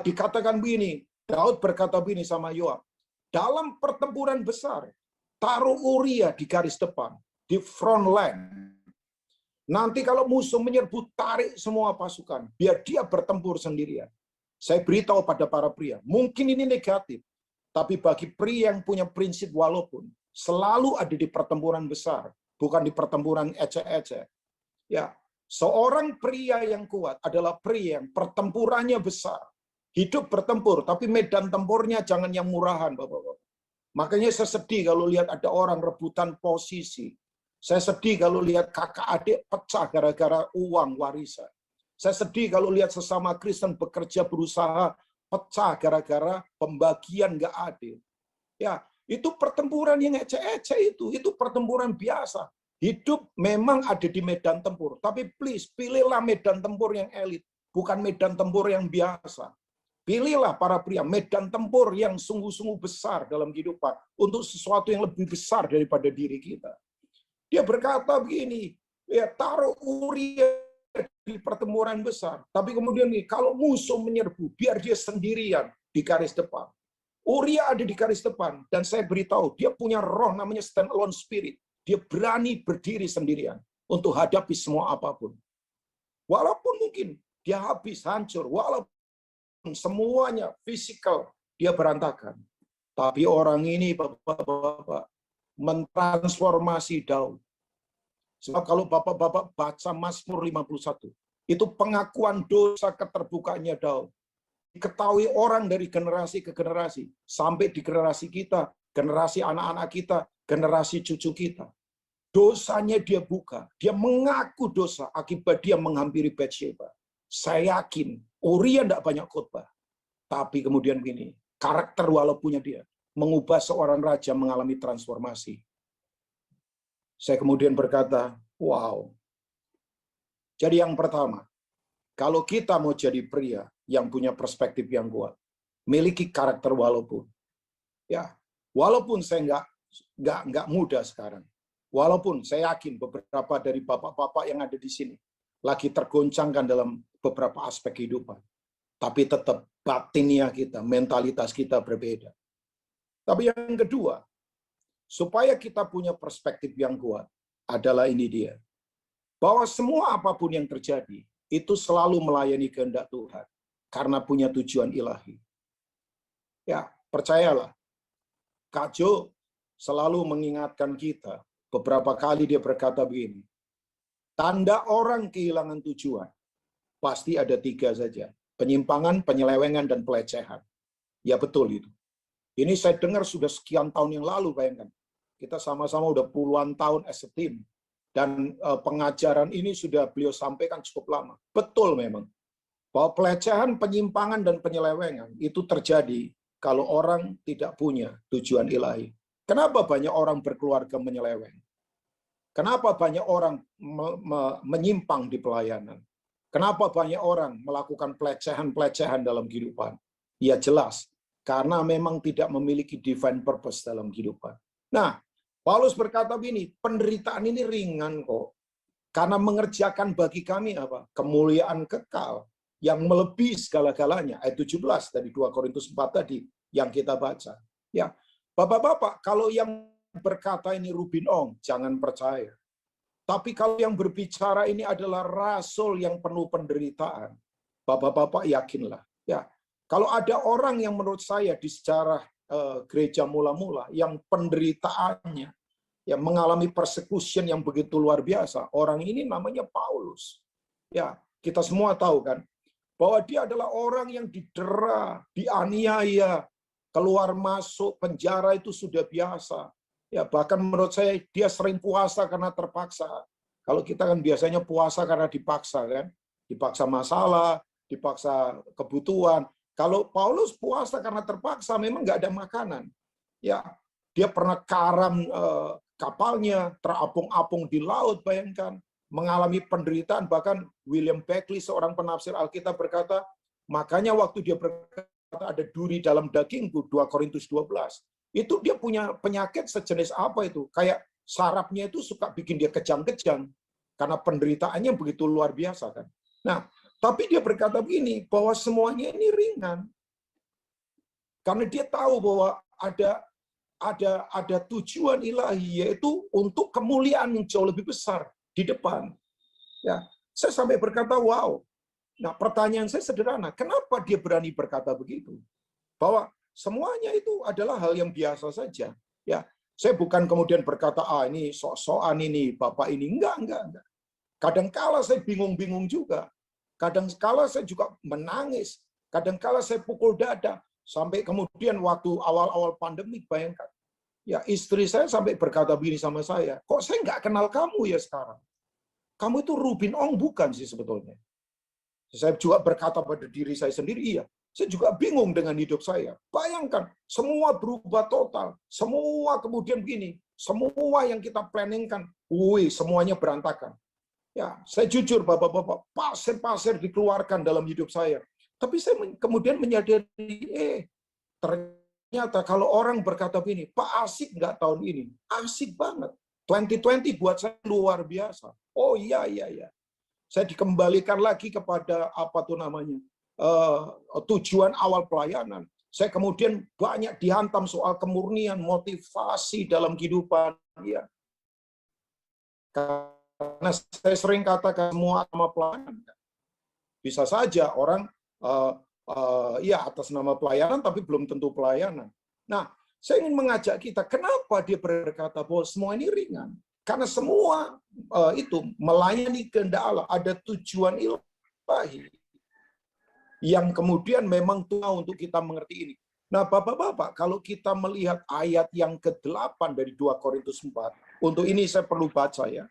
Speaker 1: Dikatakan begini, Daud berkata begini sama Yoab, dalam pertempuran besar, taruh Uria di garis depan, di front line. Nanti kalau musuh menyerbu, tarik semua pasukan, biar dia bertempur sendirian. Saya beritahu pada para pria, mungkin ini negatif, tapi bagi pria yang punya prinsip walaupun, selalu ada di pertempuran besar, bukan di pertempuran ecek-ecek. Ya, seorang pria yang kuat adalah pria yang pertempurannya besar. Hidup bertempur, tapi medan tempurnya jangan yang murahan, Bapak-bapak. Makanya saya sedih kalau lihat ada orang rebutan posisi. Saya sedih kalau lihat kakak adik pecah gara-gara uang warisan. Saya sedih kalau lihat sesama Kristen bekerja berusaha pecah gara-gara pembagian nggak adil. Ya, itu pertempuran yang ecek-ecek itu pertempuran biasa. Hidup memang ada di medan tempur, tapi please pilihlah medan tempur yang elit, bukan medan tempur yang biasa. Pilihlah para pria medan tempur yang sungguh-sungguh besar dalam kehidupan untuk sesuatu yang lebih besar daripada diri kita. Dia berkata begini, ya taruh Uria di pertempuran besar, tapi kemudian nih kalau musuh menyerbu, biar dia sendirian di garis depan. Uria ada di garis depan, dan saya beritahu dia punya roh namanya stand alone spirit. Dia berani berdiri sendirian untuk hadapi semua apapun. Walaupun mungkin dia habis hancur, walaupun semuanya fisikal dia berantakan. Tapi orang ini Bapak-bapak mentransformasi Daud. Sebab kalau Bapak-bapak baca Mazmur 51, itu pengakuan dosa keterbukaannya Daud. Diketahui orang dari generasi ke generasi, sampai di generasi kita, generasi anak-anak kita, generasi cucu kita. Dosanya dia buka, dia mengaku dosa akibat dia menghampiri Batsheba. Saya yakin Uria tidak banyak khotbah, tapi kemudian begini, karakter walaupunnya dia mengubah seorang raja mengalami transformasi. Saya kemudian berkata, wow. Jadi yang pertama, kalau kita mau jadi pria yang punya perspektif yang kuat, miliki karakter walaupun. Ya, walaupun saya nggak muda sekarang. Walaupun saya yakin beberapa dari bapak-bapak yang ada di sini lagi tergoncangkan dalam beberapa aspek kehidupan. Tapi tetap batinia kita, mentalitas kita berbeda. Tapi yang kedua, supaya kita punya perspektif yang kuat, adalah ini dia. Bahwa semua apapun yang terjadi, itu selalu melayani kehendak Tuhan. Karena punya tujuan ilahi. Ya, percayalah. Kak Jo selalu mengingatkan kita. Beberapa kali dia berkata begini. Tanda orang kehilangan tujuan. Pasti ada 3 saja. Penyimpangan, penyelewengan, dan pelecehan. Ya betul itu. Ini saya dengar sudah sekian tahun yang lalu, bayangkan. Kita sama-sama udah puluhan tahun as a team. Dan pengajaran ini sudah beliau sampaikan cukup lama. Betul memang. Bahwa pelecehan, penyimpangan, dan penyelewengan itu terjadi kalau orang tidak punya tujuan ilahi. Kenapa banyak orang berkeluarga menyeleweng? Kenapa banyak orang menyimpang di pelayanan? Kenapa banyak orang melakukan pelecehan-pelecehan dalam kehidupan? Ya jelas, karena memang tidak memiliki divine purpose dalam kehidupan. Nah, Paulus berkata begini, penderitaan ini ringan kok. Karena mengerjakan bagi kami apa? Kemuliaan kekal yang melebihi segala-galanya. Ayat 17 dari 2 Korintus 4 tadi yang kita baca. Ya, Bapak-bapak, kalau yang berkata ini Rubin Ong, jangan percaya. Tapi kalau yang berbicara ini adalah rasul yang penuh penderitaan, Bapak-bapak yakinlah. Ya, kalau ada orang yang menurut saya di sejarah gereja mula-mula yang penderitaannya yang mengalami persecution yang begitu luar biasa, orang ini namanya Paulus. Ya, kita semua tahu kan bahwa dia adalah orang yang didera, dianiaya, keluar masuk penjara itu sudah biasa. Ya, bahkan menurut saya dia sering puasa karena terpaksa. Kalau kita kan biasanya puasa karena dipaksa kan, dipaksa masalah, dipaksa kebutuhan. Kalau Paulus puasa karena terpaksa, memang nggak ada makanan. Ya, dia pernah karam kapalnya, terapung-apung di laut, bayangkan, mengalami penderitaan. Bahkan William Beckley, seorang penafsir Alkitab berkata, makanya waktu dia berkata ada duri dalam dagingku, 2 Korintus 12. Itu dia punya penyakit sejenis apa itu? Kayak sarafnya itu suka bikin dia kejang-kejang karena penderitaannya begitu luar biasa kan. Nah, tapi dia berkata begini bahwa semuanya ini ringan. Karena dia tahu bahwa ada tujuan ilahi, yaitu untuk kemuliaan yang jauh lebih besar di depan. Ya, saya sampai berkata wow. Nah, pertanyaan saya sederhana, kenapa dia berani berkata begitu? Bahwa semuanya itu adalah hal yang biasa saja. Ya, saya bukan kemudian berkata, ini sok-sokan ini, Bapak ini. Enggak. Kadangkala saya bingung-bingung juga. Kadangkala saya juga menangis. Kadangkala saya pukul dada. Sampai kemudian waktu awal-awal pandemi, bayangkan. Ya, istri saya sampai berkata begini sama saya, kok saya nggak kenal kamu ya sekarang? Kamu itu Rubin Ong bukan sih sebetulnya? Saya juga berkata pada diri saya sendiri, iya. Saya juga bingung dengan hidup saya. Bayangkan, semua berubah total. Semua kemudian begini. Semua yang kita planningkan, semuanya berantakan. Ya, saya jujur, Bapak-bapak, pasir-pasir dikeluarkan dalam hidup saya. Tapi saya kemudian menyadari, ternyata kalau orang berkata begini, Pak asik nggak tahun ini? Asik banget. 2020 buat saya luar biasa. Oh iya. Saya dikembalikan lagi kepada apa tuh namanya tujuan awal pelayanan. Saya kemudian banyak dihantam soal kemurnian, motivasi dalam kehidupan. Ya. Karena saya sering katakan semua nama pelayanan. Bisa saja orang ya atas nama pelayanan, tapi belum tentu pelayanan. Nah, saya ingin mengajak kita, kenapa dia berkata bahwa semua ini ringan? Karena semua itu melayani kehendak Allah, ada tujuan ilahi yang kemudian memang Tuhan untuk kita mengerti ini. Nah, Bapak-bapak, kalau kita melihat ayat yang ke-8 dari 2 Korintus 4, untuk ini saya perlu baca ya.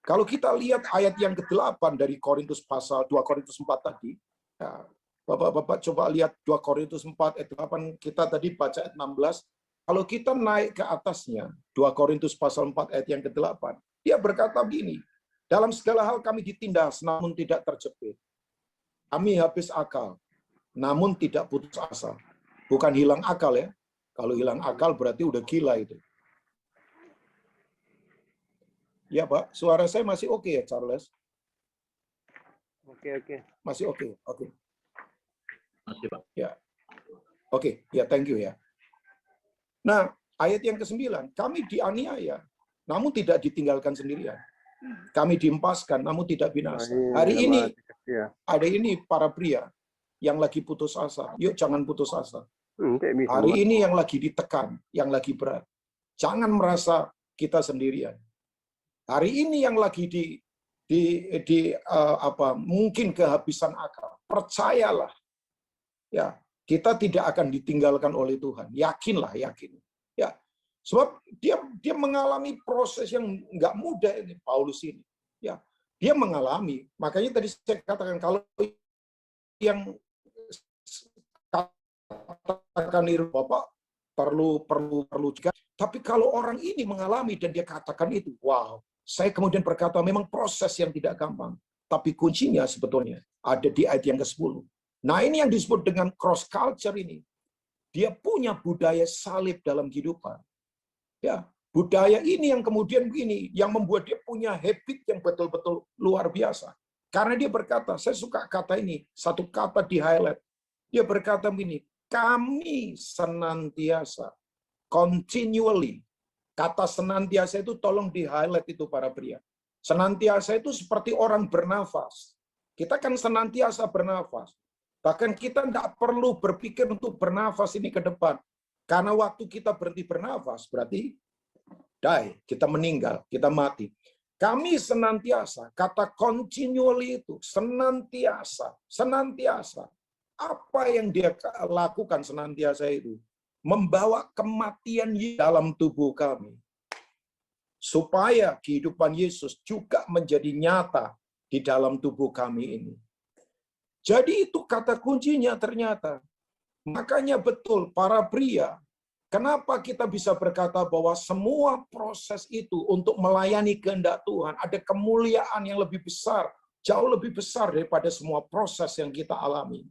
Speaker 1: Kalau kita lihat ayat yang ke-8 dari Korintus pasal 2 Korintus 4 tadi, ya, Bapak-bapak coba lihat 2 Korintus 4 ayat 8, kita tadi baca ayat 16. Kalau kita naik ke atasnya, 2 Korintus pasal 4 ayat yang ke-8, dia berkata begini, dalam segala hal kami ditindas, namun tidak terjepit. Kami habis akal, namun tidak putus asa. Bukan hilang akal ya. Kalau hilang akal berarti udah gila itu. Ya Pak, suara saya masih oke ya Charles?
Speaker 2: Oke.
Speaker 1: Masih oke.
Speaker 3: Masih, Pak.
Speaker 1: Ya. Oke, ya thank you ya. Nah, ayat yang ke-9, kami dianiaya, namun tidak ditinggalkan sendirian. Kami diempaskan, namun tidak binasa. Hari ini, ada ini para pria yang lagi putus asa. Yuk jangan putus asa. Hari ini yang lagi ditekan, yang lagi berat. Jangan merasa kita sendirian. Hari ini yang lagi mungkin kehabisan akal. Percayalah. Ya, kita tidak akan ditinggalkan oleh Tuhan. Yakin. Ya, sebab dia mengalami proses yang nggak mudah ini, Paulus ini. Ya, dia mengalami. Makanya tadi saya katakan kalau yang katakan itu Bapak perlu juga. Tapi kalau orang ini mengalami dan dia katakan itu, wow. Saya kemudian berkata memang proses yang tidak gampang. Tapi kuncinya sebetulnya ada di ayat yang ke-10. Nah, ini yang disebut dengan cross culture ini. Dia punya budaya salib dalam kehidupan. Ya, budaya ini yang kemudian begini, yang membuat dia punya habit yang betul-betul luar biasa. Karena dia berkata, saya suka kata ini, satu kata di highlight. Dia berkata begini, kami senantiasa, continually. Kata senantiasa itu tolong di highlight itu para pria. Senantiasa itu seperti orang bernafas. Kita kan senantiasa bernafas. Bahkan kita tidak perlu berpikir untuk bernafas ini ke depan. Karena waktu kita berhenti bernafas, berarti kita meninggal, kita mati. Kami senantiasa, kata continually itu, senantiasa. Apa yang dia lakukan senantiasa itu? Membawa kematian dalam tubuh kami. Supaya kehidupan Yesus juga menjadi nyata di dalam tubuh kami ini. Jadi itu kata kuncinya ternyata. Makanya betul para pria, kenapa kita bisa berkata bahwa semua proses itu untuk melayani kehendak Tuhan, ada kemuliaan yang lebih besar, jauh lebih besar daripada semua proses yang kita alami.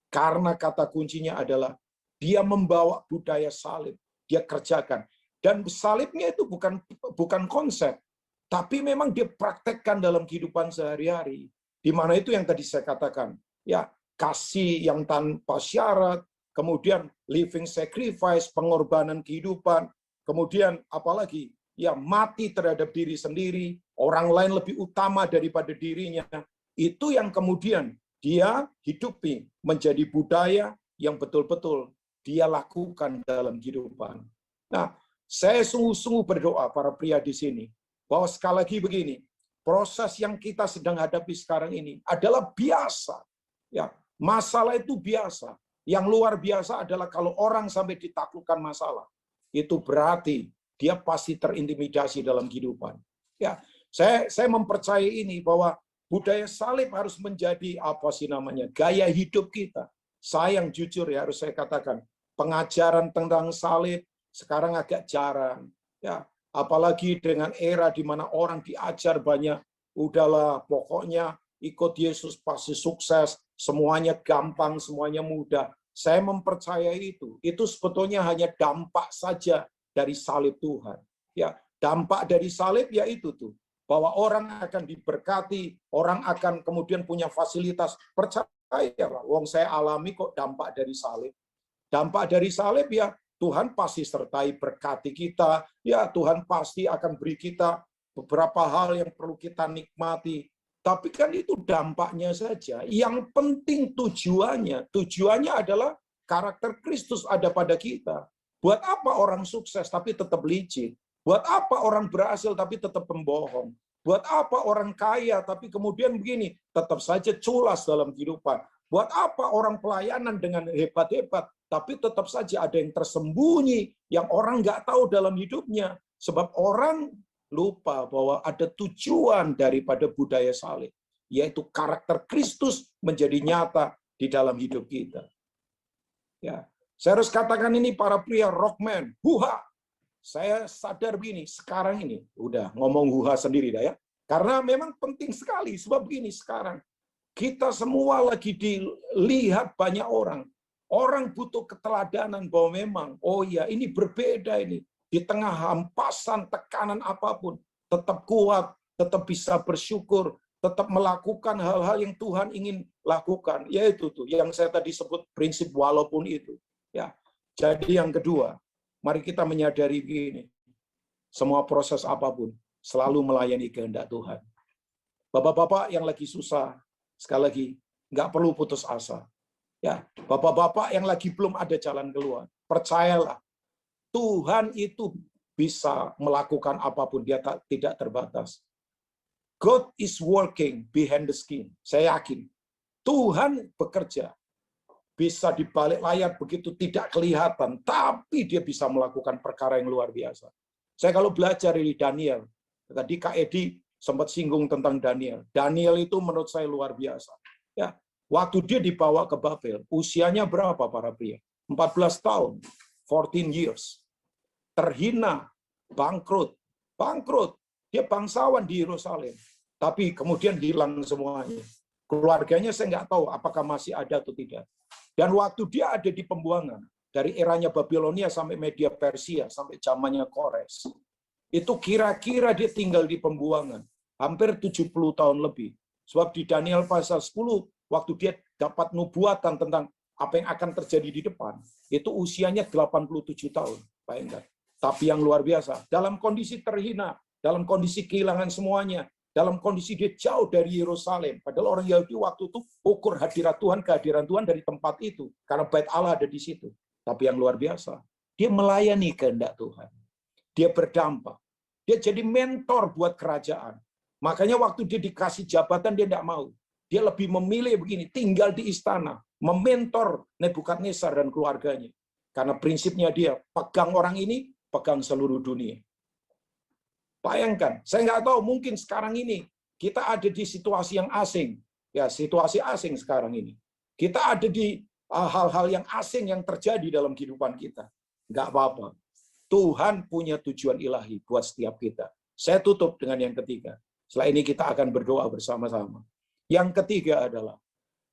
Speaker 1: Karena kata kuncinya adalah dia membawa budaya salib, dia kerjakan. Dan salibnya itu bukan konsep, tapi memang dia praktekkan dalam kehidupan sehari-hari. Di mana itu yang tadi saya katakan, ya, kasih yang tanpa syarat, kemudian living sacrifice, pengorbanan kehidupan, kemudian apalagi ya mati terhadap diri sendiri, orang lain lebih utama daripada dirinya. Itu yang kemudian dia hidupi menjadi budaya yang betul-betul dia lakukan dalam kehidupan. Nah, saya sungguh-sungguh berdoa para pria di sini bahwa sekali lagi begini, proses yang kita sedang hadapi sekarang ini adalah biasa. Ya, masalah itu biasa. Yang luar biasa adalah kalau orang sampai ditaklukkan masalah, itu berarti dia pasti terintimidasi dalam kehidupan. Ya, saya mempercayai ini bahwa budaya salib harus menjadi gaya hidup kita. Sayang jujur ya harus saya katakan, pengajaran tentang salib sekarang agak jarang. Ya, apalagi dengan era di mana orang diajar banyak, udahlah pokoknya ikut Yesus pasti sukses, semuanya gampang, semuanya mudah. Saya mempercayai itu. Itu sebetulnya hanya dampak saja dari salib Tuhan. Ya, dampak dari salib ya itu tuh, bahwa orang akan diberkati, orang akan kemudian punya fasilitas. Percayalah, wong saya alami kok dampak dari salib. Dampak dari salib ya Tuhan pasti sertai berkati kita, ya Tuhan pasti akan beri kita beberapa hal yang perlu kita nikmati. Tapi kan itu dampaknya saja. Yang penting tujuannya adalah karakter Kristus ada pada kita. Buat apa orang sukses tapi tetap licin? Buat apa orang berhasil tapi tetap pembohong? Buat apa orang kaya tapi kemudian begini, tetap saja culas dalam kehidupan? Buat apa orang pelayanan dengan hebat-hebat tapi tetap saja ada yang tersembunyi yang orang nggak tahu dalam hidupnya? Sebab orang lupa bahwa ada tujuan daripada budaya salib, yaitu karakter Kristus menjadi nyata di dalam hidup kita. Ya, saya harus katakan ini para pria rockman, huha. Saya sadar begini, sekarang ini udah ngomong huha sendiri dah ya. Karena memang penting sekali sebab begini sekarang kita semua lagi dilihat banyak orang. Orang butuh keteladanan bahwa memang oh ya ini berbeda ini. Di tengah hampasan, tekanan apapun, tetap kuat, tetap bisa bersyukur, tetap melakukan hal-hal yang Tuhan ingin lakukan. Yaitu tuh yang saya tadi sebut prinsip walaupun itu. Ya. Jadi yang kedua, mari kita menyadari begini. Semua proses apapun selalu melayani kehendak Tuhan. Bapak-bapak yang lagi susah, sekali lagi nggak perlu putus asa. Ya, bapak-bapak yang lagi belum ada jalan keluar, percayalah. Tuhan itu bisa melakukan apapun, dia tidak terbatas. God is working behind the scene. Saya yakin. Tuhan bekerja. Bisa di balik layar begitu tidak kelihatan, tapi dia bisa melakukan perkara yang luar biasa. Saya kalau belajar dari Daniel, tadi Kak Edi sempat singgung tentang Daniel. Daniel itu menurut saya luar biasa. Ya, waktu dia dibawa ke Babel, usianya berapa para pria? 14 tahun. 14 years. Terhina, bangkrut. Dia bangsawan di Yerusalem. tapi kemudian hilang semuanya. Keluarganya saya nggak tahu apakah masih ada atau tidak. Dan waktu dia ada di pembuangan, dari eranya Babilonia sampai media Persia, sampai zamannya Kores, itu kira-kira dia tinggal di pembuangan hampir 70 tahun lebih. Sebab di Daniel pasal 10, waktu dia dapat nubuatan tentang apa yang akan terjadi di depan, itu usianya 87 tahun. Bayangkan. Tapi yang luar biasa, dalam kondisi terhina, dalam kondisi kehilangan semuanya, dalam kondisi dia jauh dari Yerusalem. Padahal orang Yahudi waktu itu ukur hadirat Tuhan, kehadiran Tuhan dari tempat itu. Karena bait Allah ada di situ. Tapi yang luar biasa, dia melayani kehendak Tuhan. Dia berdampak. Dia jadi mentor buat kerajaan. Makanya waktu dia dikasih jabatan, dia tidak mau. Dia lebih memilih begini, tinggal di istana, mementor Nebukadnezar dan keluarganya. Karena prinsipnya dia, pegang orang ini, pegang seluruh dunia. Bayangkan, saya nggak tahu, mungkin sekarang ini kita ada di situasi yang asing. Ya, situasi asing sekarang ini. Kita ada di hal-hal yang asing yang terjadi dalam kehidupan kita. Nggak apa-apa. Tuhan punya tujuan ilahi buat setiap kita. Saya tutup dengan yang ketiga. Setelah ini kita akan berdoa bersama-sama. Yang ketiga adalah,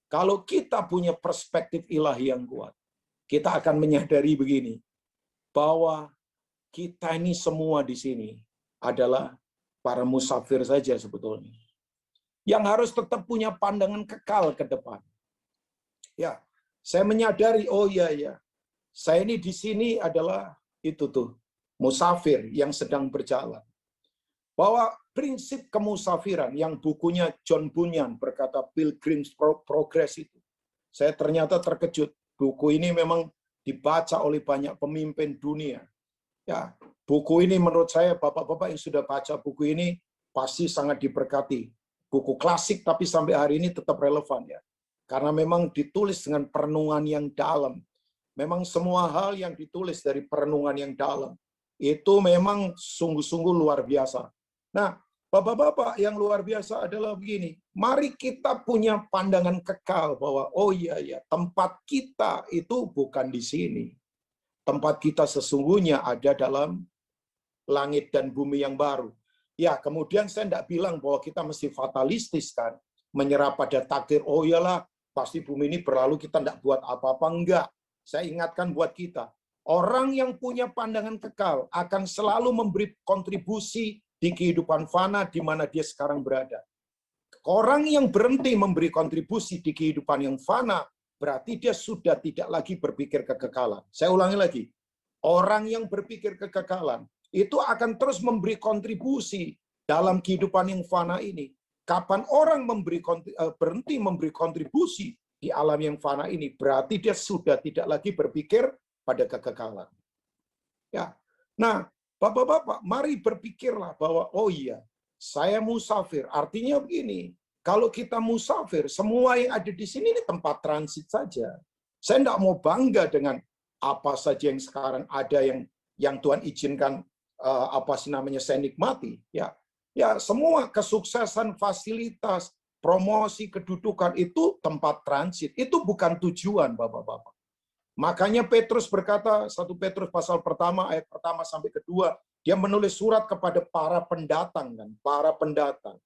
Speaker 1: kalau kita punya perspektif ilahi yang kuat, kita akan menyadari begini, bahwa kita ini semua di sini adalah para musafir saja sebetulnya. Yang harus tetap punya pandangan kekal ke depan. Ya, saya menyadari, oh iya, saya ini di sini adalah itu tuh, musafir yang sedang berjalan. Bahwa prinsip kemusafiran yang bukunya John Bunyan berkata Pilgrim's Progress itu, saya ternyata terkejut. Buku ini memang dibaca oleh banyak pemimpin dunia. Ya, buku ini menurut saya, bapak-bapak yang sudah baca buku ini pasti sangat diberkati. Buku klasik tapi sampai hari ini tetap relevan ya. Karena memang ditulis dengan perenungan yang dalam. Memang semua hal yang ditulis dari perenungan yang dalam itu memang sungguh-sungguh luar biasa. Nah, bapak-bapak yang luar biasa adalah begini. Mari kita punya pandangan kekal bahwa oh iya, tempat kita itu bukan di sini. Tempat kita sesungguhnya ada dalam langit dan bumi yang baru. Ya, kemudian saya tidak bilang bahwa kita mesti fatalistis kan, menyerah pada takdir, oh iyalah, pasti bumi ini berlalu, kita tidak buat apa-apa. Enggak. Saya ingatkan buat kita, orang yang punya pandangan kekal akan selalu memberi kontribusi di kehidupan fana di mana dia sekarang berada. Orang yang berhenti memberi kontribusi di kehidupan yang fana, berarti dia sudah tidak lagi berpikir kekekalan. Saya ulangi lagi, orang yang berpikir kekekalan itu akan terus memberi kontribusi dalam kehidupan yang fana ini. Kapan orang berhenti memberi kontribusi di alam yang fana ini, berarti dia sudah tidak lagi berpikir pada kekekalan. Ya, nah, bapak-bapak, mari berpikirlah bahwa oh iya, saya musafir. Artinya begini, kalau kita musafir, semua yang ada di sini ini tempat transit saja. Saya tidak mau bangga dengan apa saja yang sekarang ada yang Tuhan izinkan saya nikmati. Ya, semua kesuksesan, fasilitas, promosi, kedudukan itu tempat transit. Itu bukan tujuan, bapak-bapak. Makanya Petrus berkata, 1 Petrus pasal pertama, ayat pertama sampai kedua, dia menulis surat kepada para pendatang. Kan? Para pendatang.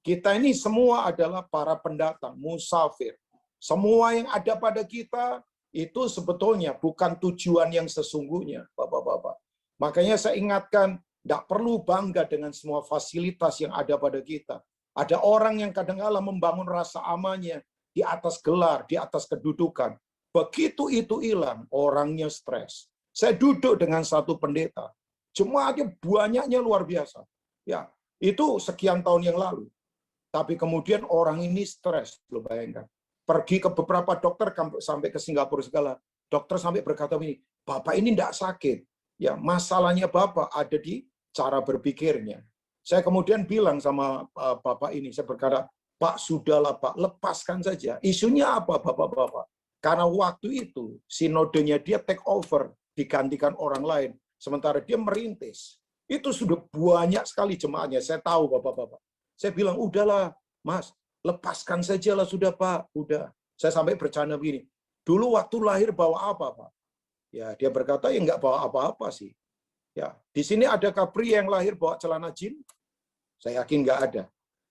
Speaker 1: Kita ini semua adalah para pendatang, musafir. Semua yang ada pada kita, itu sebetulnya bukan tujuan yang sesungguhnya, bapak-bapak. Makanya saya ingatkan, tidak perlu bangga dengan semua fasilitas yang ada pada kita. Ada orang yang kadang-kala membangun rasa amannya di atas gelar, di atas kedudukan. Begitu itu hilang, orangnya stres. Saya duduk dengan satu pendeta, jemaatnya banyaknya luar biasa. Ya, itu sekian tahun yang lalu. Tapi kemudian orang ini stres, lo bayangkan. Pergi ke beberapa dokter sampai ke Singapura segala. Dokter sampai berkata begini, Bapak ini tidak sakit. Ya, masalahnya Bapak ada di cara berpikirnya. Saya kemudian bilang sama Bapak ini, saya berkata, Pak, sudahlah Pak, lepaskan saja. Isunya apa Bapak-bapak? Karena waktu itu sinodenya dia take over, digantikan orang lain. Sementara dia merintis. Itu sudah banyak sekali jemaatnya. Saya tahu bapak-bapak. Saya bilang, udahlah Mas, lepaskan sajalah sudah Pak. Udah. Saya sampai bercanda begini. Dulu waktu lahir bawa apa Pak? Ya dia berkata, ya nggak bawa apa-apa sih. Ya, di sini adakah pria yang lahir bawa celana jin? Saya yakin nggak ada.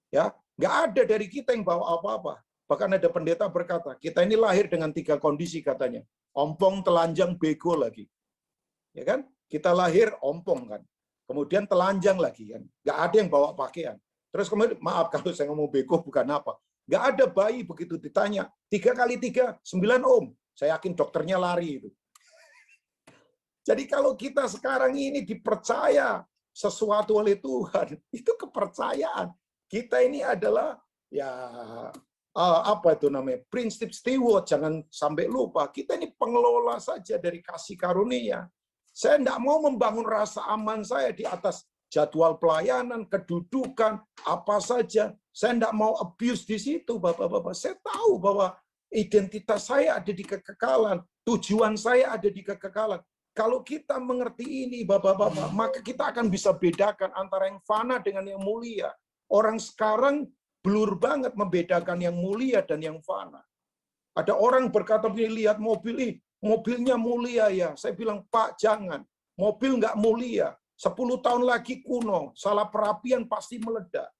Speaker 1: Ya, nggak ada dari kita yang bawa apa-apa. Bahkan ada pendeta berkata, kita ini lahir dengan 3 kondisi katanya. Ompong, telanjang, bego lagi. Ya kan? Kita lahir ompong kan. Kemudian telanjang lagi kan. Nggak ada yang bawa pakaian. Terus kemudian, maaf kalau saya ngomong bego bukan apa. Nggak ada bayi begitu ditanya. 3 kali 3, 9 Om. Saya yakin dokternya lari itu. Jadi kalau kita sekarang ini dipercaya sesuatu oleh Tuhan, itu kepercayaan. Kita ini adalah ya apa itu namanya? Prinsip steward, jangan sampai lupa. Kita ini pengelola saja dari kasih karunia. Saya tidak mau membangun rasa aman saya di atas jadwal pelayanan, kedudukan, apa saja. Saya tidak mau abuse di situ, Bapak-bapak. Saya tahu bahwa identitas saya ada di kekekalan, tujuan saya ada di kekekalan. Kalau kita mengerti ini, Bapak-bapak, maka kita akan bisa bedakan antara yang fana dengan yang mulia. Orang sekarang blur banget membedakan yang mulia dan yang fana. Ada orang berkata begini, lihat mobil, mobilnya mulia ya. Saya bilang, Pak, jangan. Mobil nggak mulia. 10 tahun lagi kuno, salah perapian pasti meledak.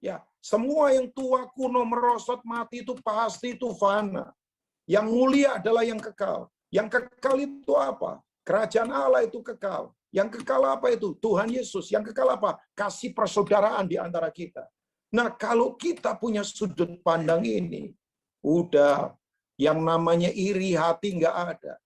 Speaker 1: Ya, semua yang tua, kuno, merosot, mati itu pasti itu fana. Yang mulia adalah yang kekal. Yang kekal itu apa? Kerajaan Allah itu kekal. Yang kekal apa itu? Tuhan Yesus. Yang kekal apa? Kasih persaudaraan di antara kita. Nah, kalau kita punya sudut pandang ini, udah yang namanya iri hati nggak ada.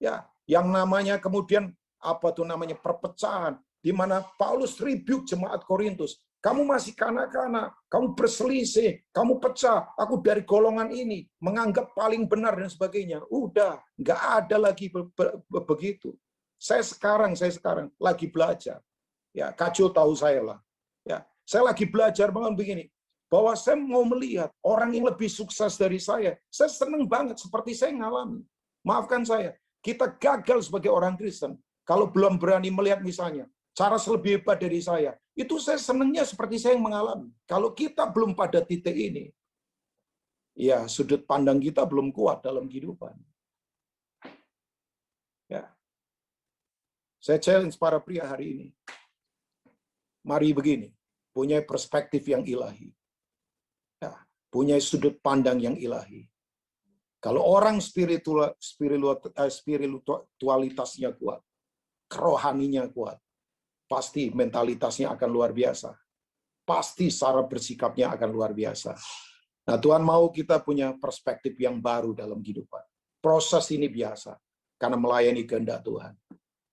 Speaker 1: Ya, yang namanya kemudian apa tuh namanya perpecahan, di mana Paulus rebuke jemaat Korintus. Kamu masih kanak-kanak, kamu berselisih, kamu pecah, aku dari golongan ini, menganggap paling benar dan sebagainya. Udah, nggak ada lagi begitu. Saya sekarang lagi belajar. Ya, Kacau tahu saya lah. Ya, saya lagi belajar banget begini, bahwa saya mau melihat orang yang lebih sukses dari saya senang banget seperti saya ngalami. Maafkan saya, kita gagal sebagai orang Kristen kalau belum berani melihat misalnya cara lebih hebat dari saya. Itu saya senangnya seperti saya yang mengalami. Kalau kita belum pada titik ini, ya sudut pandang kita belum kuat dalam kehidupan. Ya. Saya challenge para pria hari ini. Mari begini, punya perspektif yang ilahi. Ya, punya sudut pandang yang ilahi. Kalau orang spiritualitasnya kuat, kerohaninya kuat, pasti mentalitasnya akan luar biasa. Pasti cara bersikapnya akan luar biasa. Nah, Tuhan mau kita punya perspektif yang baru dalam kehidupan. Proses ini biasa, karena melayani kehendak Tuhan.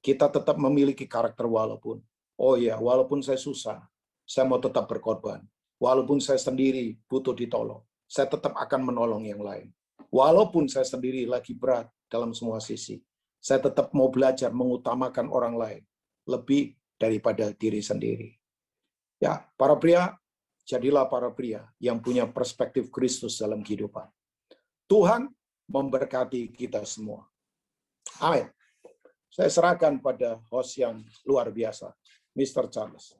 Speaker 1: Kita tetap memiliki karakter walaupun. Oh ya, walaupun saya susah, saya mau tetap berkorban. Walaupun saya sendiri butuh ditolong, saya tetap akan menolong yang lain. Walaupun saya sendiri lagi berat dalam semua sisi, saya tetap mau belajar mengutamakan orang lain lebih daripada diri sendiri. Ya, para pria, jadilah para pria yang punya perspektif Kristus dalam kehidupan. Tuhan memberkati kita semua. Amin. Saya serahkan pada host yang luar biasa, Mr. Charles.